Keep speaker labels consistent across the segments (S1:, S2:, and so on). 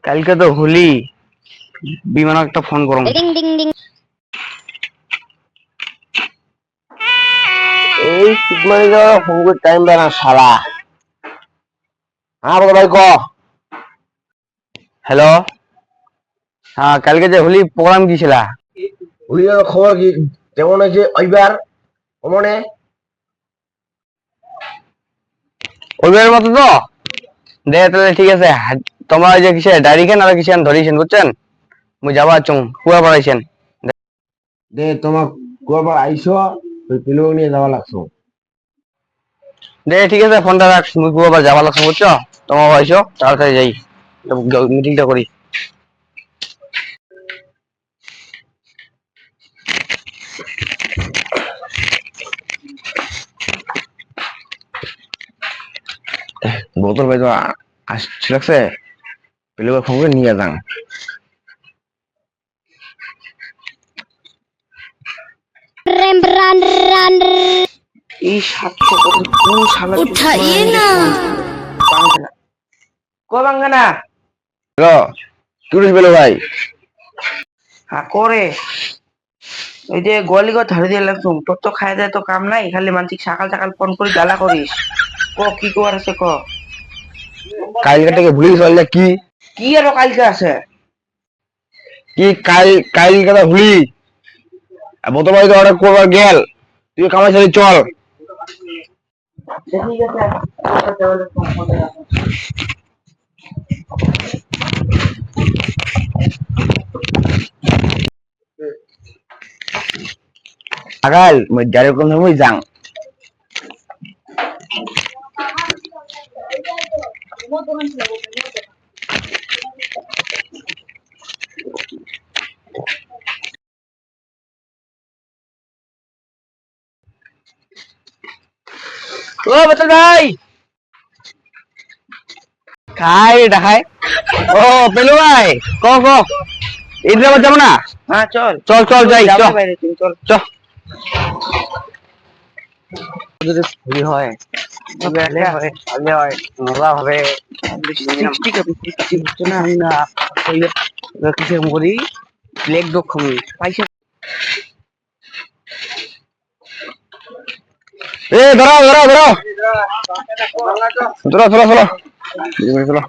S1: কালকে তো হোলি, বিমান একটা ফোন করো।
S2: Ding ding ding.
S3: এই সিগমানি তো ফোন করে টাইম দেয় না শালা। হ্যাঁ বলো ভাই ক।
S1: হ্যালো, হ্যাঁ কালকে যে হোলি প্রোগ্রাম কি ছিল?
S3: হুলিয়ার খবর কি কেমন হয়েছে ওইবার মনে?
S1: ওইবারের মতো তো দে তাহলে ঠিক আছে। তোমরা ওই যে কিসে ডায়েরি কেন আর কিসে ধরিয়েছেন বুঝছেন? মুই যাবা চুম কুয়া পড়াইছেন
S3: দে তোমার কবার আইসো ওই পিলো নিয়ে যাওয়া লাগছো।
S1: দে ঠিক আছে, ফোনটা রাখ, মুই কুয়া যাবা লাগছো বুঝছো? তোমরা আইসো তাড়াতাড়ি যাই, মিটিংটা করি।
S3: বোতল ভাই তো আসছে লাগছে, পিলো ফোন করে নিয়ে যান।
S2: RAM run run.
S1: এই সাতশো কোন শালা
S2: उठाइए ना।
S1: বাংলা কো বাংলা
S3: হ্যালো টুরিস্ট পেলো ভাই।
S1: হ্যাঁ করে এই যে গোয়ালিগত ধরে দিয়ে লাগছুম, তোর তো খাই যায় তো কাম নাই, খালি মানসিক সকাল সকাল ফোন করে জ্বালা করিস। ক কি কর আছে ক।
S3: কালকে থেকে ভুলে চললে কি
S1: কি আরো কালকে আছে?
S3: কি কাল কথা ভুলি। বোতল ভাই তো অর্ডার করবার গেল, তুই কামাই চল।
S1: ঠিক আছে
S3: আগাল মই ডাইরেক্ট কোন সময় যাং।
S1: ও বতল ভাই খাই দেখাই। ও পেলু ভাই ক ক ঈদ যাবো না? হ্যাঁ চল চল চল যাই চল চল চল। যদি ফ্রি হয় মজা হবে। কিসের করি লেগ দো খাবি পয়সা।
S3: এ ধরো ধরো ধরো ধরো ধরো ধরো ধরো।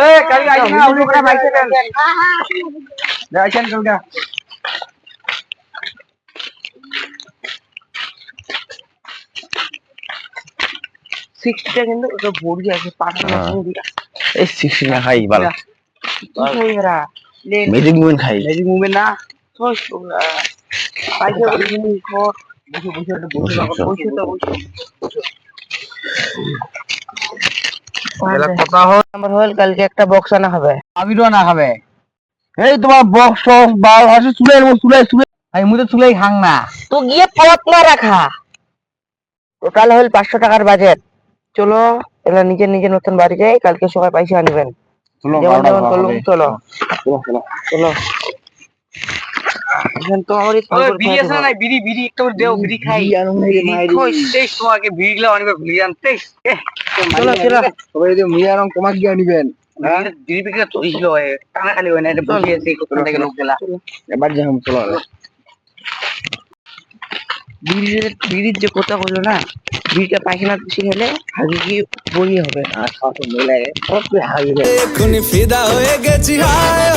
S1: এ কাল আইছ না উনি করে বাইছে দেন যাইছেন কালকা। সিক্সটা কিন্তু ওটা বড়ি আছে পাঁচটা বড়ি।
S3: এই 60 না খাই বাল
S1: কি খাই এরা
S3: ম্যাজিক মুভমেন্ট খাই।
S1: ম্যাজিক মুভমেন্ট না সস পাইছে বলি খর বসে বসে একটা বসে বসে তো বসে কথা হল নাম্বার হল কালকে একটা বক্স আনা হবে। আবিরও আনা হবে।
S3: এই তোমার বক্স টক্স বাল আছে চুলে চুলে চুলে
S1: আমি মুই তো চুলেই খাং না, তো গিয়ে পলাত না রাখা। টোটাল হল 500 টাকার বাজেট। চলো এলা নিজের নিজের নতুন বাড়ি যাই, কালকে সবাই পয়সা আনবেন।
S3: চলো
S1: যেমন যেমন
S3: বারোটা
S1: করলুম চলো
S3: চলো চলো
S1: চলো। এখন তো আমারই বিড়ি আছে না? বিড়ি বিড়ি একটু দেও, বিড়ি খাই। তেইশ তোমাকে বিড়ি গুলো অনেক ভুলি জানতে। চলো চলো
S3: সবাই যে মিয়া রং তোমাকে গিয়ে নিবেন।
S1: বিড়ি বিক্রি চলিছিল টানা খালি হয় না, এটা বসে আছে কোথা থেকে লোক গেলা।
S3: এবার যাই চলো।
S1: বিড়ির যে কথা বললো না, বিড়িটা পায়খানা বেশি খেলে হাগি কি বড়ি হবে আর খাওয়া মিলে সব হাগি
S4: এখনই ফিদা হয়ে গেছি হায়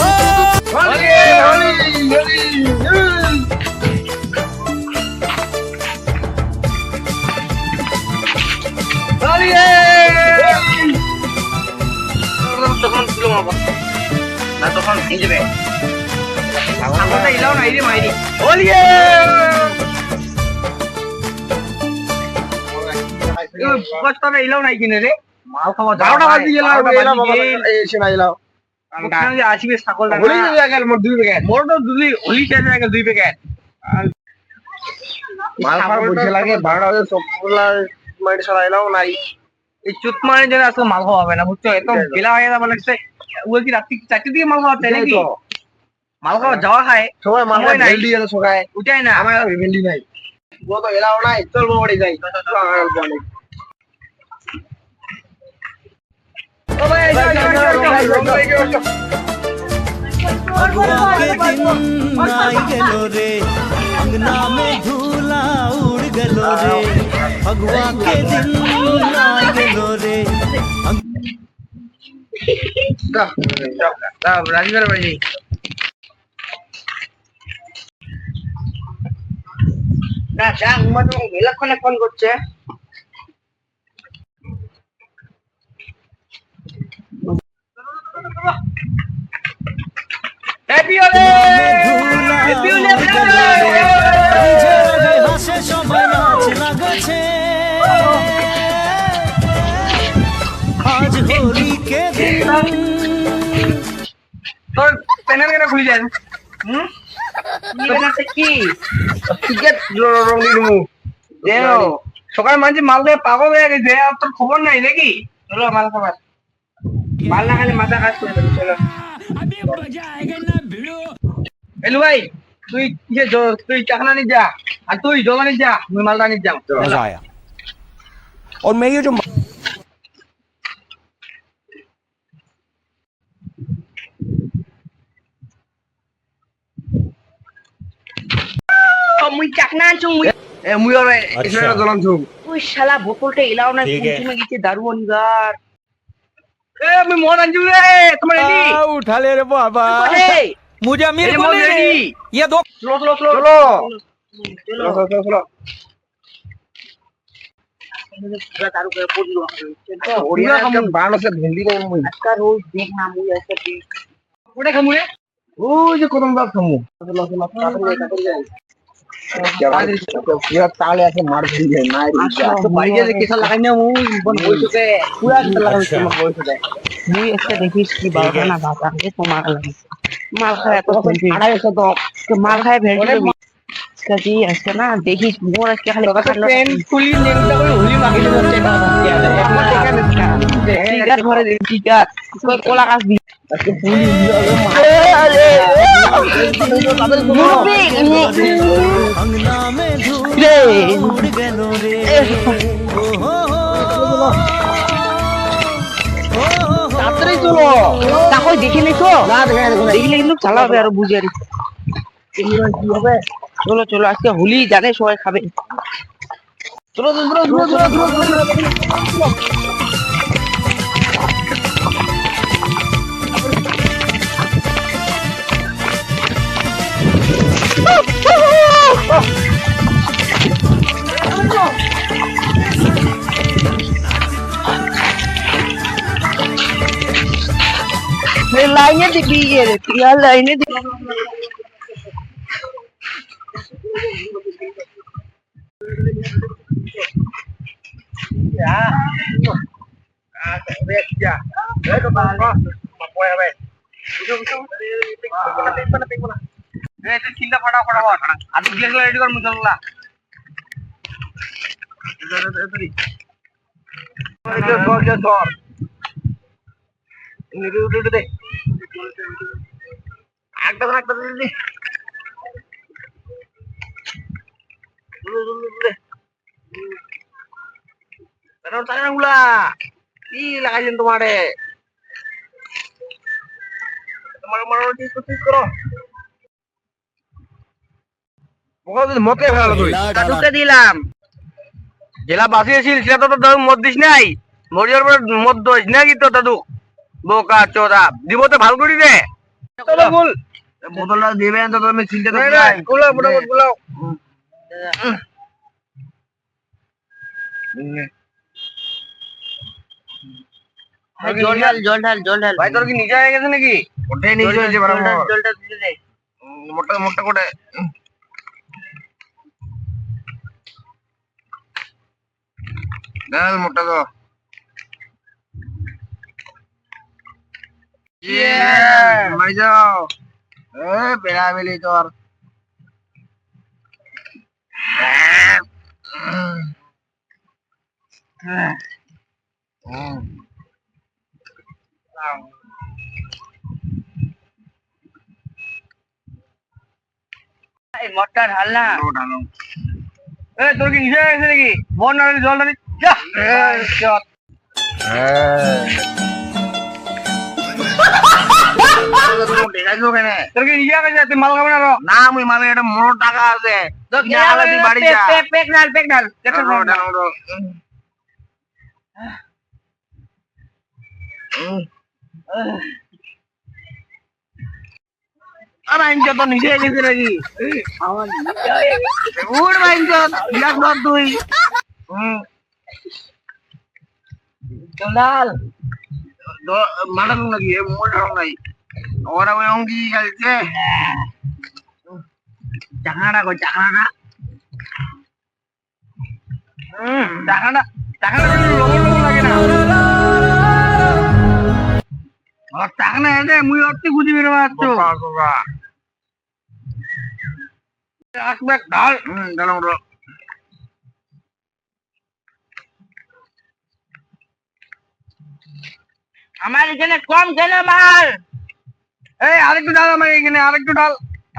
S4: ও
S1: তখন ছিল না, তখন যাবে আমরা এলাও নাই রে মাইরি ওলিয়ে বস্তাটা এলাও নাই কিনে রে মাল খাওয়া 12টা বাজে গেল
S3: এসে না এলাও
S1: ওখানে আসবে ছাগলটা
S3: বলি গেল মোর 2 প্যাকেট
S1: মোর তো হোলি চাই না 2 প্যাকেট
S3: মাল খাওয়া বুঝে লাগে 12টা বাজে সবগুলা মাইরে সরা এলাও নাই।
S1: এই চুত মানে যেন আজকে মাল খাওয়া হবে না বুঝছো, এত বেলা হয়ে যাবে লাগছে। ও কি রাত্রি 4টা দিকে মাল খাওয়া চাই নাকি? মাল খাওয়া যাওয়া খায়
S3: সবাই মাল
S1: সময় নাই।
S3: ভেন্ডি এলো সকায়
S1: উঠাই না
S3: আমার ভেন্ডি নাই। ও তো এলাও নাই, চল বাড়ি যাই।
S1: ও ভাই
S4: फगुआ के दिन आई गेलो रे अंगना में धूला उड़ गेलो रे फगुआ के दिन आई गेलो रे
S1: রাজীবের বাড়ি না যা উমা তো মেলাক্ষণে ফোন করছে হ্যাপি হোলি হ্যাপি হোলি
S4: হাসে সবাই নাচ লাগছে আজ হোলি के दिन
S1: তোর প্যানেল কেন খুলে যায় কি টিকেট রং দিলু দেও সকাল মাঝে মাল দিয়ে পাগল হয়ে গেছে আর তোর খবর নাই নাকি চলো মাল খাবার মাল না খালি মাথা কাজ করে দেবে চলো এলু ভাই তুই তুই চাকনা নিয়ে যা আর তুই জমা নিয়ে যা আমি মালটা নিয়ে যাও
S3: मजा आया और मैं ये जो
S1: মুই চাকনা আনছো মুই
S3: ए मुझे और इसमें जलन छू
S1: তুই শালা বোতলটা এলাও না কুমে গেছে দারু অনিগার এ আমি মন আনজু রে তোমার রেডি
S5: उठा ले रे बाबा
S1: এই
S5: मुझे अमीर
S1: ये
S5: को
S1: मौत
S5: ले रे।
S1: रेडी।
S5: ये दो
S1: চলো চলো চলো
S3: चलो
S1: চলো
S3: चलो चलो
S1: দারু করে পড়লো
S3: ओडिया का बाण से हिंदी को मुझे
S1: আজকাল রোজ দেখ না মুই একটা দেখ ওটা খামু রে
S3: ओ जो कदम बात समू
S1: চলো চলো তাড়াতাড়ি যাই
S3: पूरा ताले ऐसे मार दी है ना
S1: তো বাড়ি গেলে কেসা লাগাই না মুই বন বইছতে পুরা কেসা লাগাই তোমার বইছতে মুই একটা দেখিস কি বাবা না বাবা কে তোমার লাগে মাল খায় এত
S3: आड़ा ऐसे तो
S1: মাল খায় ভেড়ে কাজী আজকে না দেখিস মোর আজকে খালি
S3: पेन खुली नेंगटा कोई होली मांगी ले बच्चे का
S1: আমার দেখা না টিকার ঘরে দেখি টিকার কই কোলা কাজ দি
S3: ऐसे पूरी
S4: अंगना में धूला उड़ गेलो रे ओ हो
S3: तातरी चलो
S1: তা কই দেখি নাই তো
S3: ना देखा
S1: দেখলে কিন্তু চালাবে আর বুঝে আর চলো চলো আজকে হোলি জানে সবাই খাবে
S3: चलो चलो चलो चलो
S1: লাইনে দিবি রে টিয়া লাইনে দিবি চিন্তা ফাটা ফটাফট আর তুই গেলে রেডি কর মুসল্লা কি লাগাইছেন তোমারে তোমার মারো ঠিক করো
S3: মতে ভালো তুই
S1: দাদুকে দিলাম
S3: জেলা বাসি আছিল সেটা তো দাদু মত দিস নাই মরিয়ার পর মত দোস নাকি তো দাদু বোকা চোদা দিব তো ভালো করি রে চলো বল বোতলটা দিবেন তো তুমি চিন্তা তো নাই গুলাও মোটামুটি গুলাও
S1: জল ঢাল
S3: ভাই তোর কি নিজে হয়ে গেছে নাকি ওটাই নিজে হয়েছে বরাবর
S1: জলটা দিতে দে
S3: মোটা মোটা করে ডাল মোটা তো মাই যাও বেড়া বেলি তোর
S1: এই মটটা ঢাল না
S3: ঢালো
S1: তোর কি নিজে হয়ে গেছে নাকি বন না জল ঢালি যা
S3: যাইছো কেনে
S1: তোর কি ইয়া কইছে তুই মাল খাবে না র
S3: না মুই মানে এটা মোর টাকা আছে কিনা আলা তুই বাড়ি যা
S1: পেক ডাল দেখো
S3: আর আইন তো নিজে গেছে নাকি উড় বাইন তো ইয়াক বাদ তুই
S1: জন্ডাল
S3: মারানো নাকি মোটা নাই ওরা ওই অঙ্কি খেলছে চাকনাটা কই চাকনাটা
S1: টাকাটা লবণ লাগে না
S3: চাকনা এনে মুই অর্থে খুঁজি বেরো মারছো
S1: আসবে ডাল
S3: ডাল
S1: আমার এখানে কম খেলে মাল এই আরেকটু ডাল আমার এখানে আরেকটু ডাল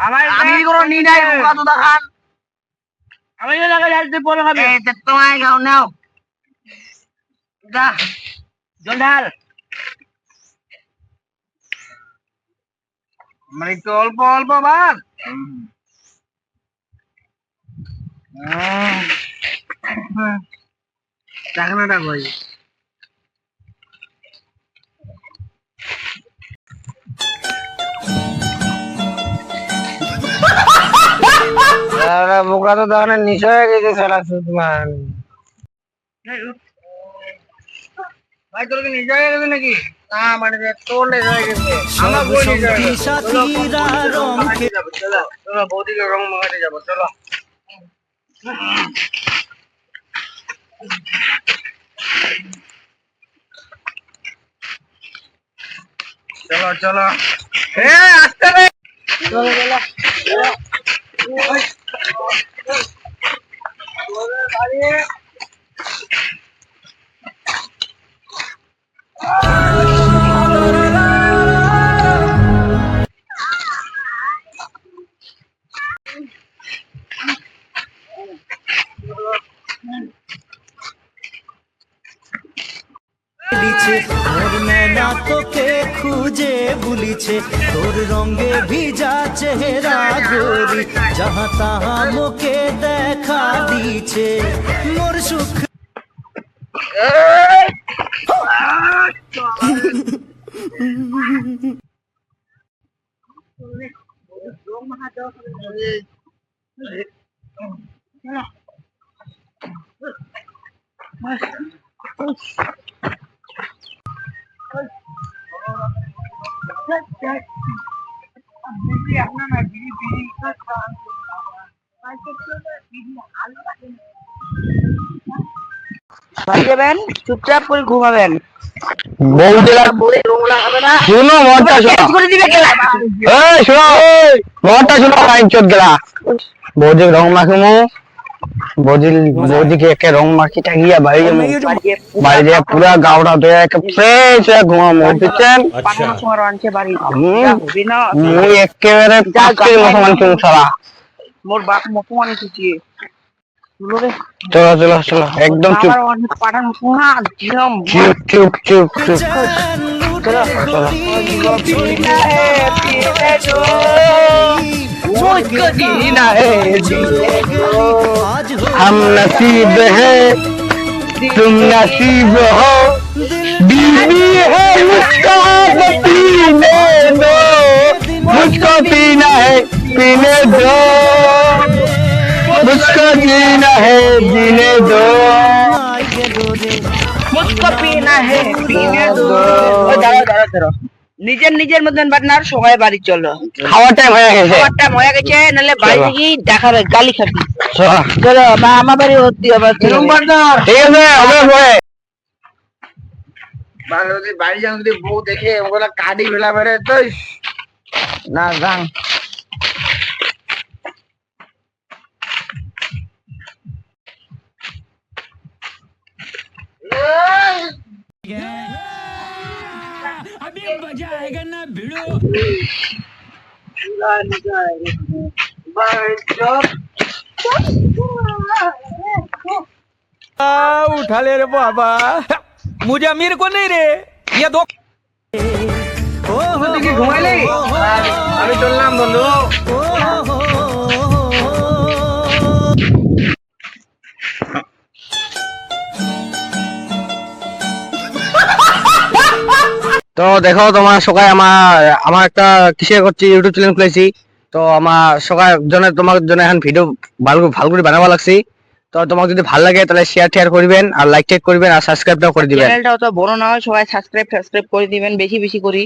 S1: আমার
S3: আমি কোনো নি নাই ওরা তো দেখান
S1: আমি এলাকা ডাল তুই পরে খাবি
S3: এই তে তোমায় গাও নাও যা
S1: জল ঢাল
S3: মানে একটু অল্প অল্প বাদ চাকনাটা কই বোকা তো দোকানে নিচে হয়ে গেছে সারা সুতমান
S1: ভাই তোর কি নিজে হয়ে গেছে নাকি
S3: না মানে তোর লেগে হয়ে গেছে
S1: আমার বই নিজে হয়ে গেছে।
S4: সাথীরা রং
S3: চলো বৌদিকে রং মাখাতে যাবো চলো চলো চলো
S1: আসতে রে
S4: লিছে মোর নैना তোকে খুঁজে বুলিছে তোর রঙে ভিজা চেহারা গোরি যাহা তাহা মোকে দেখা দিছে মোর সুখ
S1: ভাই যাবেন চুপচাপ করে ঘুমাবেন
S3: শুনো মনটা শোনো
S1: করে দিবে খেলা
S3: এই শোনো মনটা শোনো কাইন চোদ গেলা বৌদি রং মাখমু বৌদিকে একে রং মাখিটা গিয়া বাড়ি যাবো বাড়ি দিয়ে পুরা গাওটা ধুয়ে একে ফ্রেশ হয়ে ঘুমাবো বুঝছেন
S1: পাঁচটা সময় আনছে বাড়ি হবে না
S3: মুই একেবারে পাঁচটির মতো মানছি সারা
S1: মোর বাপ মতো মানে কিছু
S3: চলো চলো চলো একদম চুপ
S1: আমার অনেক পাঠান শোনা দিলাম
S3: চুপ চুপ চুপ চুপ
S4: मुझको जीना है आज हो
S3: हम नसीब है तुम नसीब हो बीवी है मुझको पीने दो मुझको पीना है पीने दो मुझको जीना है जीने दो
S1: मुझको पीना है पीने दो दाঁড়াও নিজের নিজের মতন বাটনার সবাই বাড়ি চলো
S3: খাওয়ার টাইম হয়ে গেছে
S1: খাবারটা হয়ে গেছে নাহলে বাড়ি থেকে দেখাবে গালি খাবি
S3: চলো
S1: চলো মা আমার বাড়ি ভর্তি আবার
S3: ঠিক আছে হবে পরে যদি বাড়ি যান যদি বউ দেখে ওগুলা কাটি ফেলা বেড়ে তো না যান
S5: अभी मजा आएगा ना भिड़ो उठा ले रे बाबा मुझे अमीर को नहीं रे ये दो
S4: ও হো
S1: তুই কি ঘুমাইলি?
S3: আমি চললাম বন্ধু।
S4: ও হো
S3: তো দেখো তোমার সবাই আমার আমার একটা কিসে করছি ইউটিউব চ্যানেল খুলেছি। তো আমার সবাই জন্য তোমার জন্য এখন ভিডিও ভালো ভালো করে বানাবা লাগছি। তো তোমার যদি ভালো লাগে তাহলে শেয়ার করবেন আর লাইক করবেন আর সাবস্ক্রাইবটাও করে দিবেন।
S6: চ্যানেলটাও তো বড় না হয়, সবাই সাবস্ক্রাইব করে দিবেন বেশি বেশি করে।